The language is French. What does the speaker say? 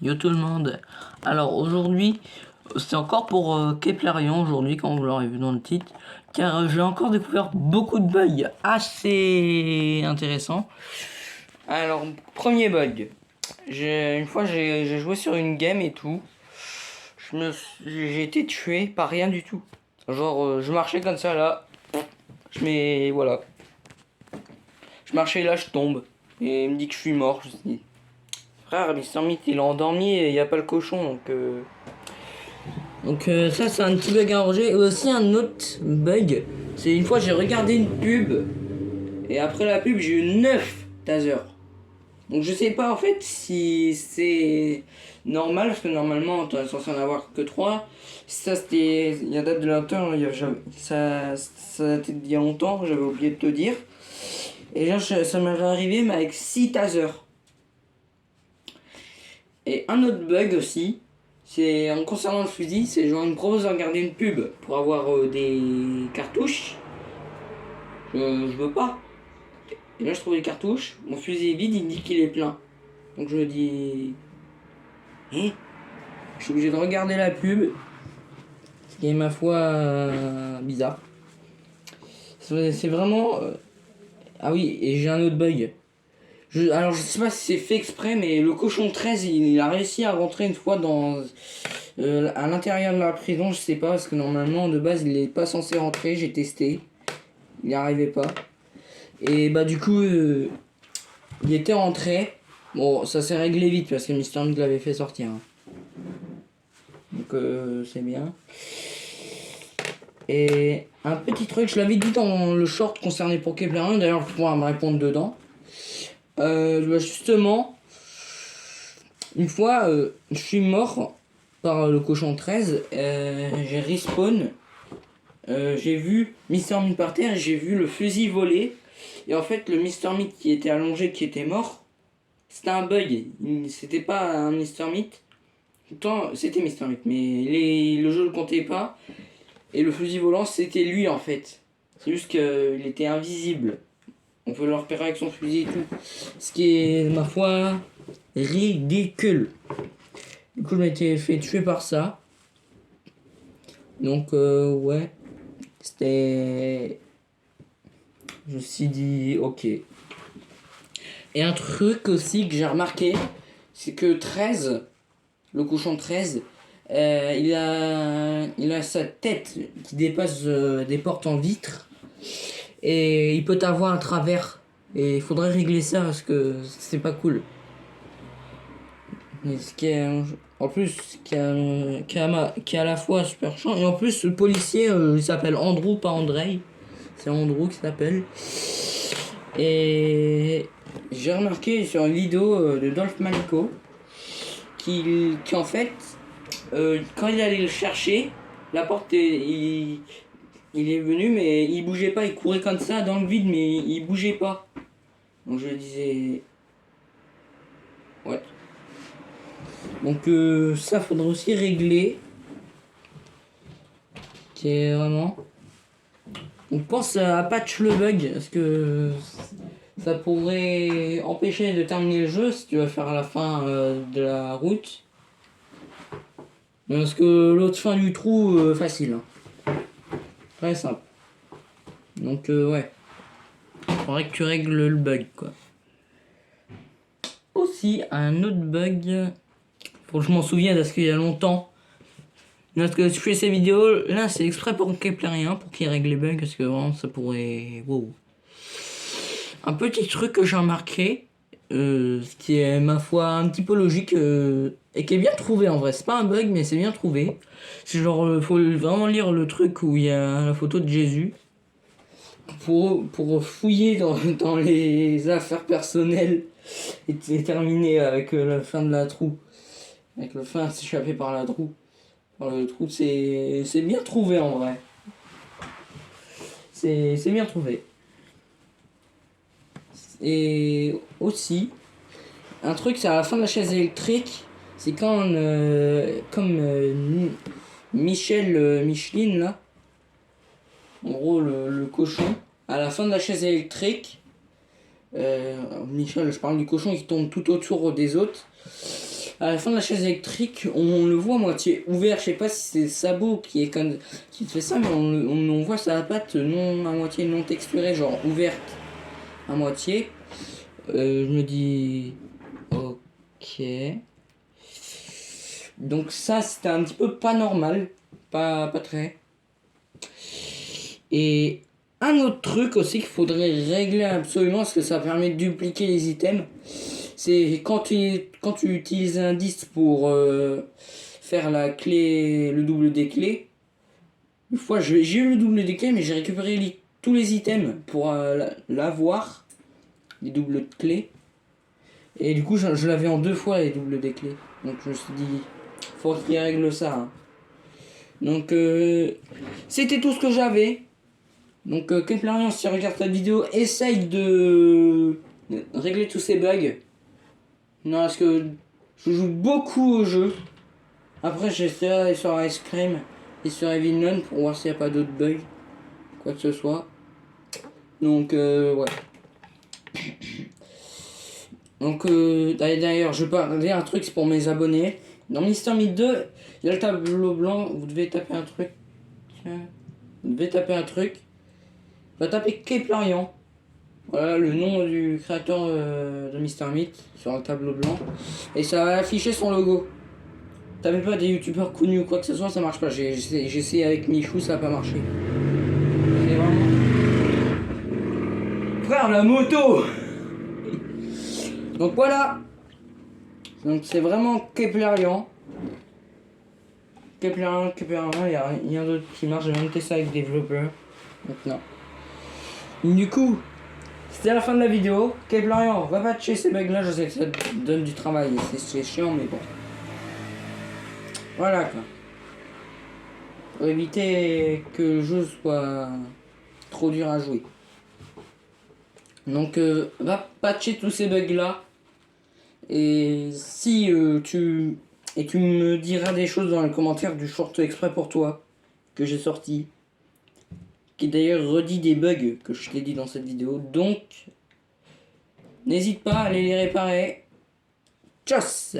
Yo tout le monde. Alors aujourd'hui, c'est encore pour Keplerian aujourd'hui, comme vous l'aurez vu dans le titre, car j'ai encore découvert beaucoup de bugs assez intéressants. Alors, premier bug. Une fois, j'ai joué sur une game et tout. J'ai été tué par rien du tout. Genre, je marchais comme ça là. Voilà. Je marchais là, je tombe. Et il me dit que je suis mort. Je me suis dit, frère, Mister Meat, il est endormi et il n'y a pas le cochon, donc ça, c'est un petit bug à ranger. Et aussi un autre bug, c'est une fois j'ai regardé une pub, et après la pub, j'ai eu 9 tasers. Donc je sais pas en fait si c'est normal, parce que normalement, tu es censé en avoir que 3. Ça, c'était. Il y a date de longtemps, ça datait d'il y a longtemps, j'avais oublié de te dire. Et là, ça m'avait arrivé, mais avec 6 tasers. Et un autre bug aussi, c'est en concernant le fusil, c'est genre il me propose de regarder une pub pour avoir des cartouches. Je veux pas. Et là je trouve les cartouches, mon fusil est vide, il me dit qu'il est plein. Donc je me dis... Hein, je suis obligé de regarder la pub. Ce qui est ma foi bizarre. C'est vraiment... Ah oui, et j'ai un autre bug. Alors je sais pas si c'est fait exprès, mais le cochon 13 il a réussi à rentrer une fois à l'intérieur de la prison, je sais pas, parce que normalement de base il est pas censé rentrer, j'ai testé, il n'y arrivait pas. Et bah du coup il était rentré, bon ça s'est réglé vite parce que Mister Meat l'avait fait sortir. Hein. Donc c'est bien. Et un petit truc, je l'avais dit dans le short concerné pour Kepler 1, d'ailleurs vous pourrez me répondre dedans. Justement, une fois, je suis mort par le cochon 13, j'ai respawn, j'ai vu Mister Meat par terre, j'ai vu le fusil voler, et en fait le Mister Meat qui était allongé, qui était mort, c'était un bug, c'était pas un Mister Meat, pourtant c'était Mister Meat, mais le jeu le comptait pas, et le fusil volant c'était lui en fait, c'est juste qu'il était invisible. On peut le repérer avec son fusil et tout. Ce qui est, ma foi, ridicule. Du coup, je m'étais fait tuer par ça. Donc, ouais. C'était... Je me suis dit, ok. Et un truc aussi que j'ai remarqué, c'est que 13, le cochon 13, il a sa tête qui dépasse des portes en vitre. Et il peut t'avoir à travers. Et il faudrait régler ça parce que c'est pas cool. Mais ce qui est, en plus, qui est à la fois super chiant. Et en plus, le policier, il s'appelle Andrew, pas Andrei. C'est Andrew qui s'appelle. Et j'ai remarqué sur une vidéo de Dolph Manico qu'en fait, quand il allait le chercher, la porte il est venu, mais il bougeait pas, il courait comme ça dans le vide, mais il bougeait pas. Donc je disais... Ouais. Donc ça faudrait aussi régler. Qui est vraiment... On pense à patch le bug, parce que ça pourrait empêcher de terminer le jeu si tu vas faire la fin de la route. Parce que l'autre fin du trou, facile. Hein. Très simple. Donc ouais. Faudrait que tu règles le bug quoi. Aussi un autre bug. Faut que je m'en souvienne parce qu'il y a longtemps. Parce que je fais ces vidéos, là c'est exprès pour Keplerien, pour qu'il règle les bugs, parce que vraiment ça pourrait... Wow. Un petit truc que j'ai remarqué, ce qui est ma foi un petit peu logique, et qui est bien trouvé en vrai, c'est pas un bug mais c'est bien trouvé. C'est genre, faut vraiment lire le truc où il y a la photo de Jésus, pour fouiller dans les affaires personnelles, et terminer avec la fin de la trou. Avec le fin s'échapper par la trou. Le trou, c'est bien trouvé en vrai. C'est bien trouvé. Et aussi, un truc, c'est à la fin de la chaise électrique, c'est quand, Micheline, là, en gros, le cochon, à la fin de la chaise électrique, Michel, je parle du cochon qui tombe tout autour des autres. À la fin de la chaise électrique, on le voit à moitié ouvert. Je sais pas si c'est le sabot qui fait ça, mais on voit sa patte non à moitié non texturée, genre ouverte à moitié. Je me dis ok. Donc ça c'était un petit peu pas normal, pas très. Et un autre truc aussi qu'il faudrait régler absolument, parce que ça permet de dupliquer les items, c'est quand tu utilises un disque pour faire la clé, le double des clés. Une fois j'ai eu le double des clés, mais j'ai récupéré tous les items pour l'avoir, les doubles de clés. Et du coup je l'avais en 2 fois les doubles des clés. Donc je me suis dit, faut qu'il règle ça. Hein. Donc c'était tout ce que j'avais. Donc Keplerian, si tu regardes ta vidéo, essaye de régler tous ces bugs. Non, parce que je joue beaucoup au jeu. Après j'essaierai d'aller sur Ice Cream et sur Evil Nun pour voir s'il n'y a pas d'autres bugs. Quoi que ce soit. Donc ouais. Donc d'ailleurs je parlais un truc, c'est pour mes abonnés. Dans Mister Meat 2, il y a le tableau blanc, vous devez taper un truc. Vous devez taper un truc. Va taper Keplerian. Voilà le nom du créateur de Mister Meat sur un tableau blanc. Et ça va afficher son logo. Tapez pas des youtubeurs connus ou quoi que ce soit, ça marche pas. J'ai essayé avec Michou, ça a pas marché. C'est vraiment... Frère, la moto. Donc voilà. Donc c'est vraiment Keplerian. Keplerian, il n'y a rien d'autre qui marche. J'ai même testé ça avec des développeurs. Donc non. Du coup, c'était la fin de la vidéo. Keplerian, va patcher ces bugs là, je sais que ça te donne du travail, c'est chiant mais bon. Voilà quoi. Pour éviter que le jeu soit trop dur à jouer. Donc va patcher tous ces bugs là. Et si tu me diras des choses dans les commentaires du short exprès pour toi que j'ai sorti, qui d'ailleurs redit des bugs que je t'ai dit dans cette vidéo. Donc n'hésite pas à aller les réparer. Tchuss!